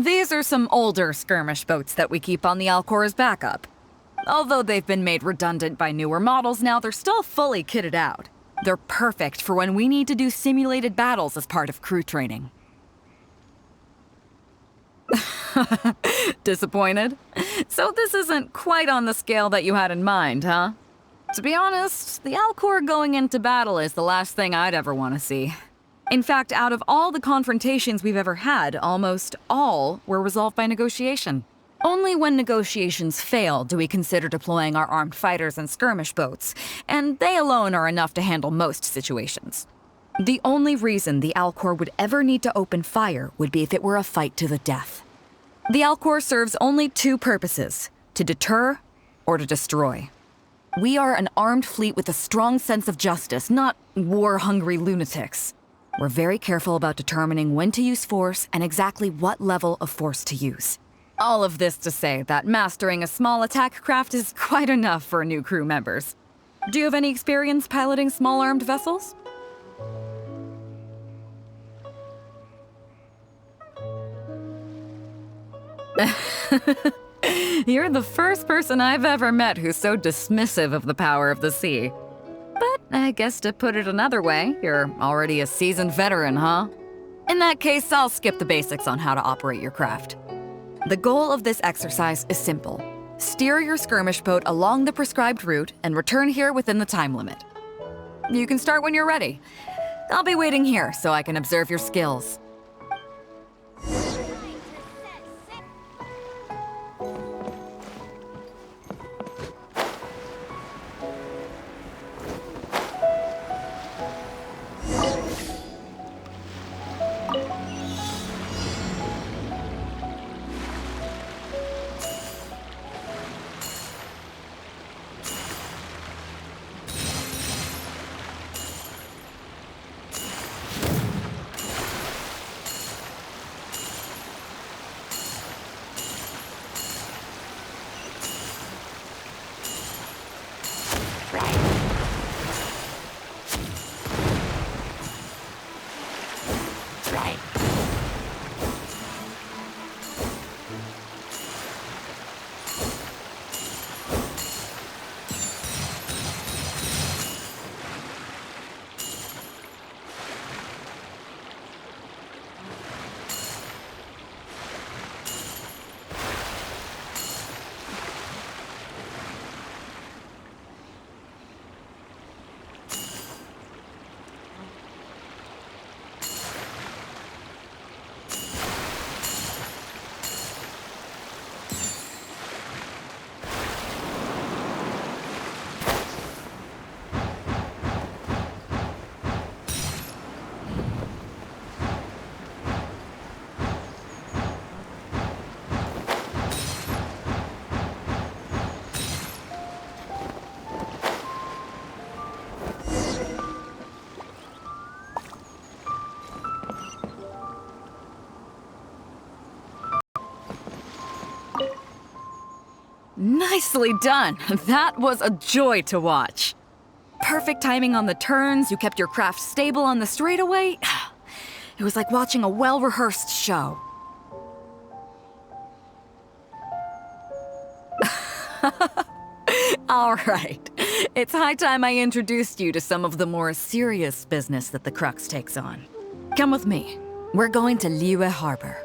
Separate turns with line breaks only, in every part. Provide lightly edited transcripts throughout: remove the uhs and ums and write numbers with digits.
These are some older skirmish boats that we keep on the Alcor as backup. Although they've been made redundant by newer models now, they're still fully kitted out. They're perfect for when we need to do simulated battles as part of crew training. Disappointed? So this isn't quite on the scale that you had in mind, huh? To be honest, the Alcor going into battle is the last thing I'd ever want to see. In fact, out of all the confrontations we've ever had, almost all were resolved by negotiation. Only when negotiations fail do we consider deploying our armed fighters and skirmish boats, and they alone are enough to handle most situations. The only reason the Alcor would ever need to open fire would be if it were a fight to the death. The Alcor serves only two purposes: to deter or to destroy. We are an armed fleet with a strong sense of justice, not war-hungry lunatics. We're very careful about determining when to use force and exactly what level of force to use. All of this to say that mastering a small attack craft is quite enough for new crew members. Do you have any experience piloting small armed vessels? You're the first person I've ever met who's so dismissive of the power of the sea. But I guess to put it another way, you're already a seasoned veteran, huh? In that case, I'll skip the basics on how to operate your craft. The goal of this exercise is simple. Steer your skirmish boat along the prescribed route and return here within the time limit. You can start when you're ready. I'll be waiting here so I can observe your skills. Nicely done. That was a joy to watch. Perfect timing on the turns, you kept your craft stable on the straightaway. It was like watching a well-rehearsed show. All right. It's high time I introduced you to some of the more serious business that the Crux takes on. Come with me. We're going to Liyue Harbor.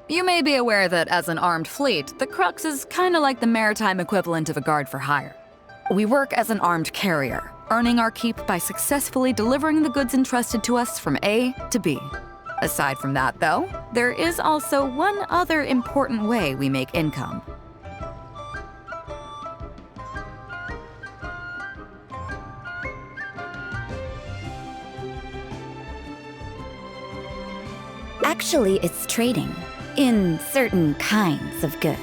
You may be aware that as an armed fleet, the Crux is kinda like the maritime equivalent of a guard for hire. We work as an armed carrier, earning our keep by successfully delivering the goods entrusted to us from A to B. Aside from that, though, there is also one other important way we make income.
Actually, it's trading. In certain kinds of goods.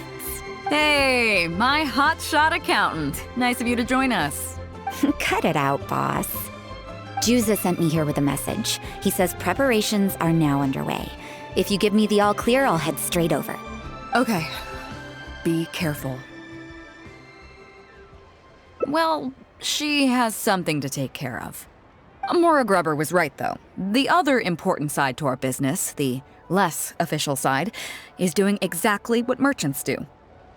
Hey, my hotshot accountant. Nice of you to join us.
Cut it out, boss. Juza sent me here with a message. He says preparations are now underway. If you give me the all clear, I'll head straight over.
Okay. Be careful. Well, she has something to take care of. Mora-Grubber was right, though. The other important side to our business, the less official side, is doing exactly what merchants do.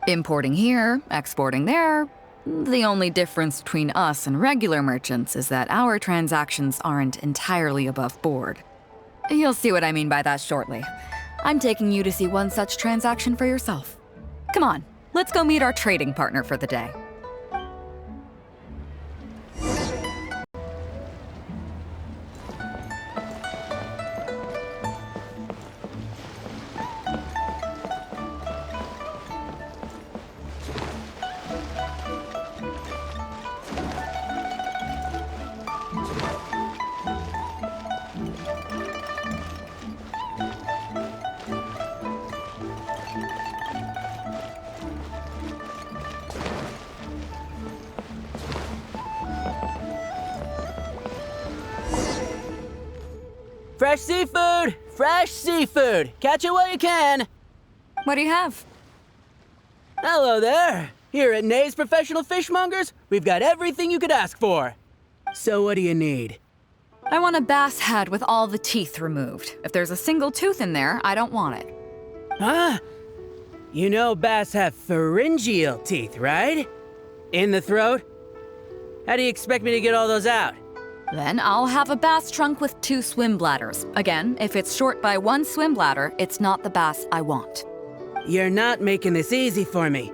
Importing here, exporting there. The only difference between us and regular merchants is that our transactions aren't entirely above board. You'll see what I mean by that shortly. I'm taking you to see one such transaction for yourself. Come on, let's go meet our trading partner for the day.
Fresh seafood! Fresh seafood! Catch it while you can!
What do you have?
Hello there! Here at Nay's Professional Fishmongers, we've got everything you could ask for. So what do you need?
I want a bass head with all the teeth removed. If there's a single tooth in there, I don't want it.
Ah! You know bass have pharyngeal teeth, right? In the throat? How do you expect me to get all those out?
Then I'll have a bass trunk with 2 swim bladders. Again, if it's short by 1 swim bladder, it's not the bass I want.
You're not making this easy for me.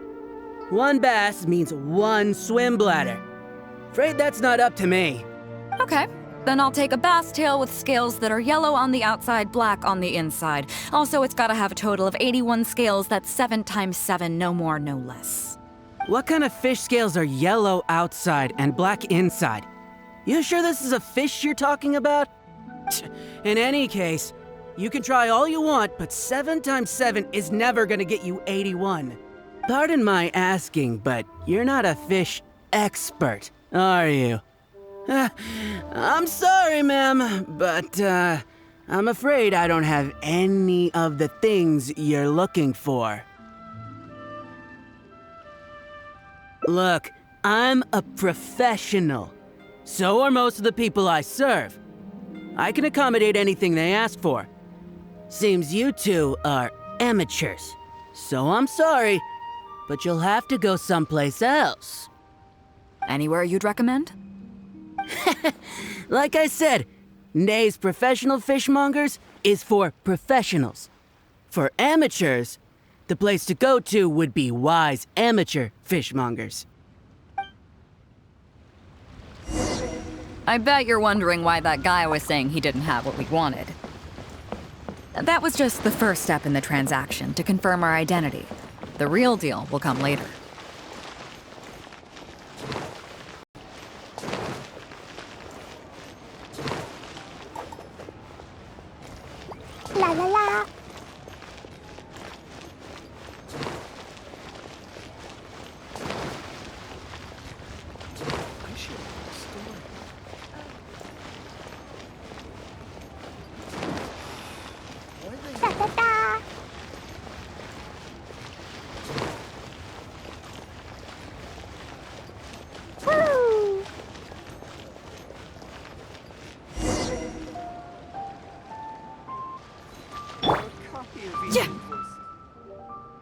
1 bass means 1 swim bladder. Afraid that's not up to me.
Okay, then I'll take a bass tail with scales that are yellow on the outside, black on the inside. Also, it's gotta have a total of 81 scales, that's 7 times 7, no more, no less.
What kind of fish scales are yellow outside and black inside? You sure this is a fish you're talking about? In any case, you can try all you want, but 7 times 7 is never gonna get you 81. Pardon my asking, but you're not a fish expert, are you? I'm sorry, ma'am, but I'm afraid I don't have any of the things you're looking for. Look, I'm a professional. So are most of the people I serve. I can accommodate anything they ask for. Seems you two are amateurs. So I'm sorry, but you'll have to go someplace else.
Anywhere you'd recommend?
Like I said, Nay's Professional Fishmongers is for professionals. For amateurs, the place to go to would be Wise Amateur Fishmongers.
I bet you're wondering why that guy was saying he didn't have what we wanted. That was just the first step in the transaction to confirm our identity. The real deal will come later.
La la la.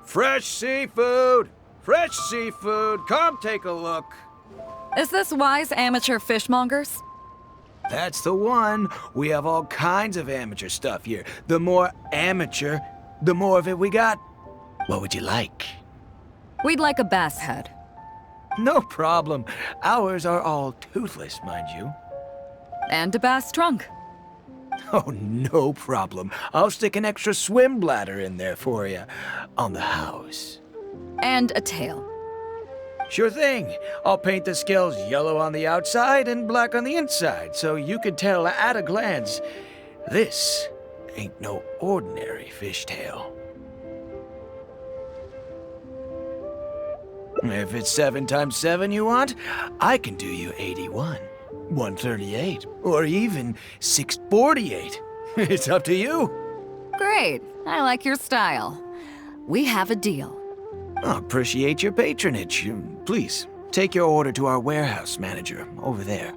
Fresh seafood! Fresh seafood! Come take a look!
Is this Wise Amateur Fishmongers?
That's the one. We have all kinds of amateur stuff here. The more amateur, the more of it we got. What would you like?
We'd like a bass head.
No problem. Ours are all toothless, mind you.
And a bass trunk.
Oh, no problem. I'll stick an extra swim bladder in there for you. On the house.
And a tail.
Sure thing. I'll paint the scales yellow on the outside and black on the inside, so you can tell at a glance, this ain't no ordinary fishtail. If it's 7 times 7 you want, I can do you 81, 138, or even 648. It's up to you.
Great. I like your style. We have a deal.
I appreciate your patronage. Please, take your order to our warehouse manager over there.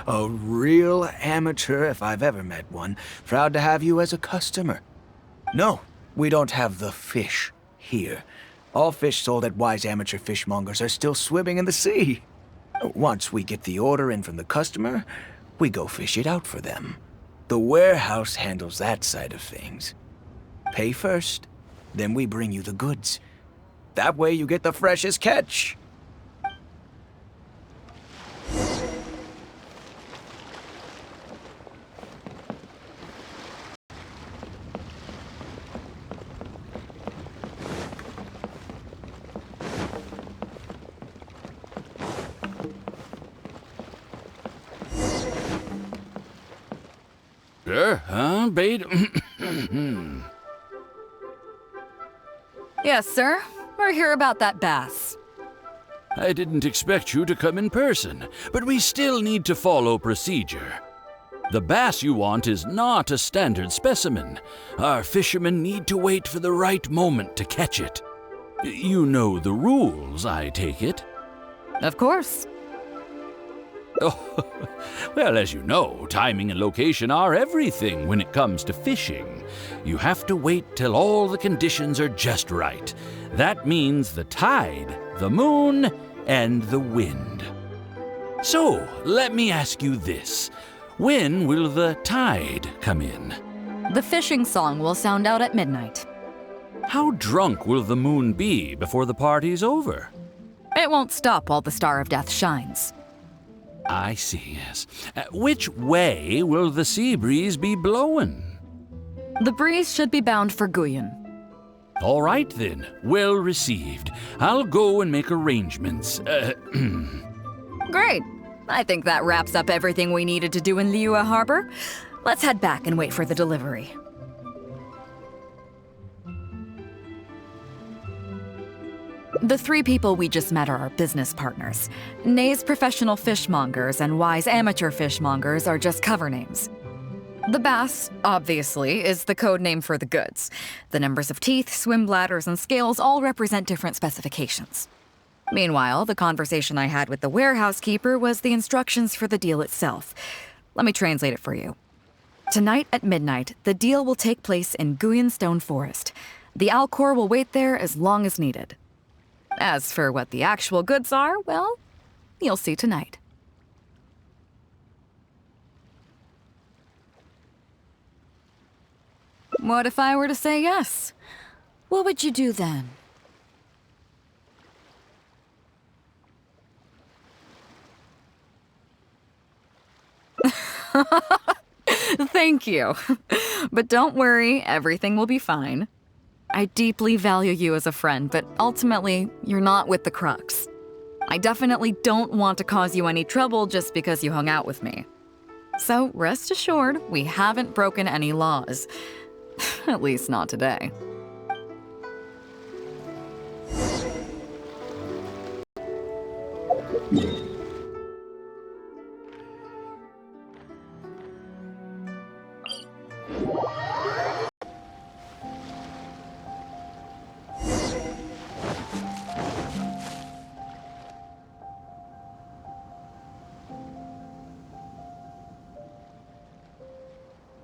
A real amateur if I've ever met one. Proud to have you as a customer. No, we don't have the fish here. All fish sold at Wise Amateur Fishmongers are still swimming in the sea. Once we get the order in from the customer, we go fish it out for them. The warehouse handles that side of things. Pay first, then we bring you the goods. That way you get the freshest catch.
Beidou?
Yes, sir. We're here about that bass.
I didn't expect you to come in person, but we still need to follow procedure. The bass you want is not a standard specimen. Our fishermen need to wait for the right moment to catch it. You know the rules, I take it?
Of course.
Oh, well, as you know, timing and location are everything when it comes to fishing. You have to wait till all the conditions are just right. That means the tide, the moon, and the wind. So, let me ask you this. When will the tide come in?
The fishing song will sound out at midnight.
How drunk will the moon be before the party's over?
It won't stop while the Star of Death shines.
I see, yes. Which way will the sea breeze be blowing?
The breeze should be bound for Guyun.
All right then, well received. I'll go and make arrangements.
Great. I think that wraps up everything we needed to do in Liyue Harbor. Let's head back and wait for the delivery. The 3 people we just met are our business partners. Nay's professional fishmongers and Wise amateur fishmongers are just cover names. The bass, obviously, is the code name for the goods. The numbers of teeth, swim bladders, and scales all represent different specifications. Meanwhile, the conversation I had with the warehouse keeper was the instructions for the deal itself. Let me translate it for you. Tonight at midnight, the deal will take place in Guyun Stone Forest. The Alcor will wait there as long as needed. As for what the actual goods are, well, you'll see tonight. What if I were to say yes? What would you do then? Thank you. But don't worry, everything will be fine. I deeply value you as a friend, but ultimately, you're not with the Crux. I definitely don't want to cause you any trouble just because you hung out with me. So rest assured, we haven't broken any laws. At least not today.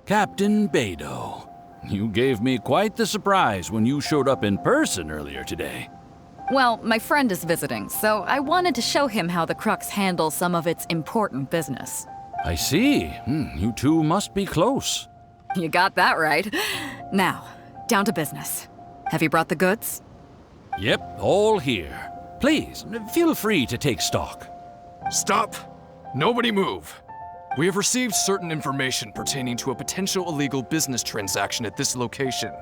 Captain Beidou, you gave me quite the surprise when you showed up in person earlier today.
Well, my friend is visiting, so I wanted to show him how the Crux handles some of its important business.
I see. You two must be close.
You got that right. Now, down to business. Have you brought the goods?
Yep, all here. Please, feel free to take stock.
Stop! Nobody move! We have received certain information pertaining to a potential illegal business transaction at this location.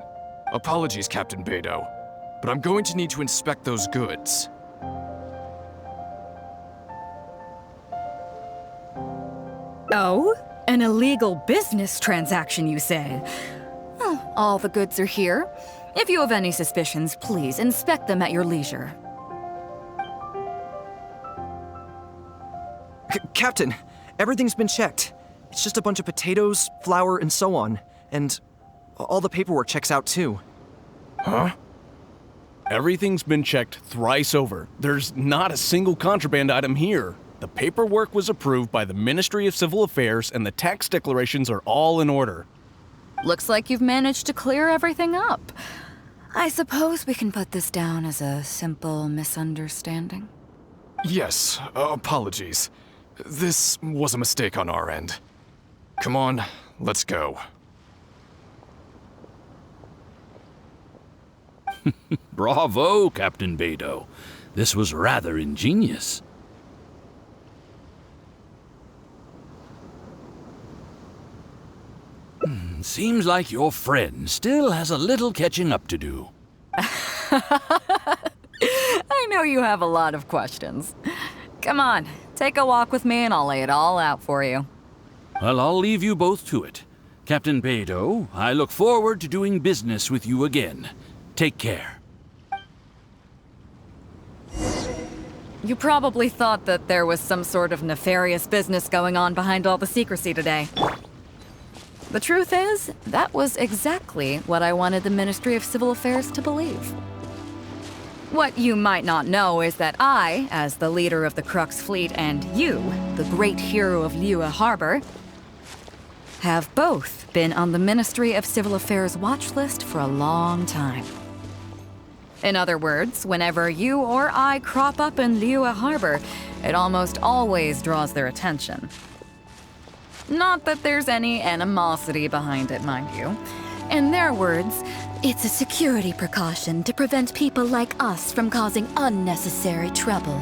Apologies, Captain Beidou, but I'm going to need to inspect those goods.
Oh? An illegal business transaction, you say? All the goods are here. If you have any suspicions, please inspect them at your leisure.
Captain, everything's been checked. It's just a bunch of potatoes, flour, and so on. And all the paperwork checks out too.
Huh? Everything's been checked thrice over. There's not a single contraband item here. The paperwork was approved by the Ministry of Civil Affairs and the tax declarations are all in order.
Looks like you've managed to clear everything up. I suppose we can put this down as a simple misunderstanding.
Yes, apologies. This was a mistake on our end. Come on, let's go.
Bravo, Captain Beidou. This was rather ingenious. Seems like your friend still has a little catching up to do.
I know you have a lot of questions. Come on, take a walk with me and I'll lay it all out for you.
Well, I'll leave you both to it. Captain Beidou, I look forward to doing business with you again. Take care.
You probably thought that there was some sort of nefarious business going on behind all the secrecy today. The truth is, that was exactly what I wanted the Ministry of Civil Affairs to believe. What you might not know is that I, as the leader of the Crux fleet, and you, the great hero of Liyue Harbor, have both been on the Ministry of Civil Affairs watch list for a long time. In other words, whenever you or I crop up in Liyue Harbor, it almost always draws their attention. Not that there's any animosity behind it, mind you. In their words, it's a security precaution to prevent people like us from causing unnecessary trouble.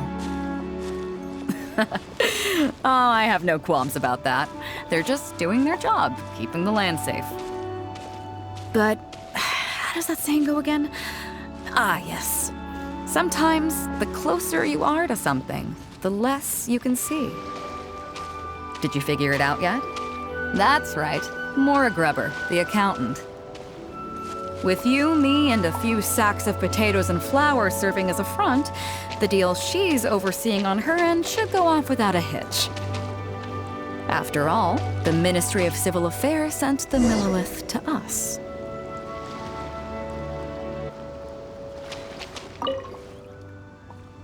Oh, I have no qualms about that. They're just doing their job, keeping the land safe. But how does that saying go again? Ah, yes. Sometimes the closer you are to something, the less you can see. Did you figure it out yet? That's right, Mora-Grubber, the accountant. With you, me, and a few sacks of potatoes and flour serving as a front, the deal she's overseeing on her end should go off without a hitch. After all, the Ministry of Civil Affairs sent the Millilith to us.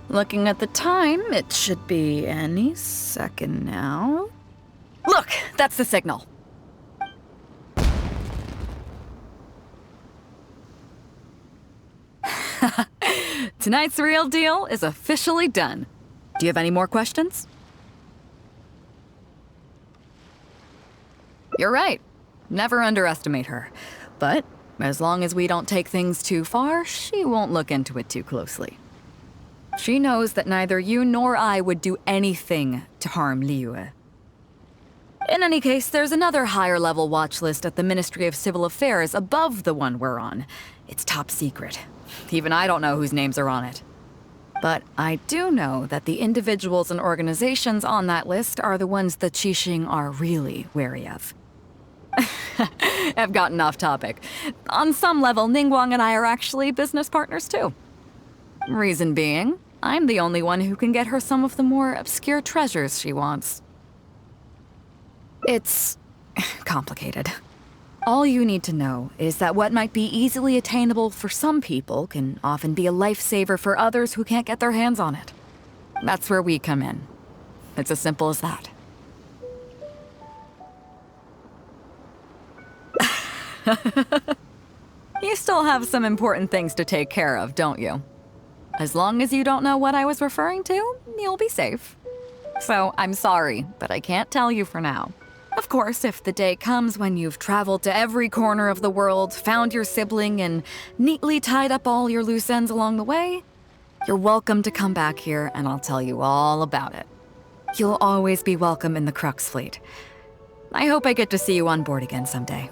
Looking at the time, it should be any second now. Look, that's the signal. Tonight's real deal is officially done. Do you have any more questions? You're right. Never underestimate her. But as long as we don't take things too far, she won't look into it too closely. She knows that neither you nor I would do anything to harm Liyue. In any case, there's another higher-level watch list at the Ministry of Civil Affairs above the one we're on. It's top secret. Even I don't know whose names are on it. But I do know that the individuals and organizations on that list are the ones the Qixing are really wary of. I've gotten off topic. On some level, Ningguang and I are actually business partners too. Reason being, I'm the only one who can get her some of the more obscure treasures she wants. It's complicated. All you need to know is that what might be easily attainable for some people can often be a lifesaver for others who can't get their hands on it. That's where we come in. It's as simple as that. You still have some important things to take care of, don't you? As long as you don't know what I was referring to, you'll be safe. So I'm sorry, but I can't tell you for now. Of course, if the day comes when you've traveled to every corner of the world, found your sibling, and neatly tied up all your loose ends along the way, you're welcome to come back here and I'll tell you all about it. You'll always be welcome in the Crux fleet. I hope I get to see you on board again someday.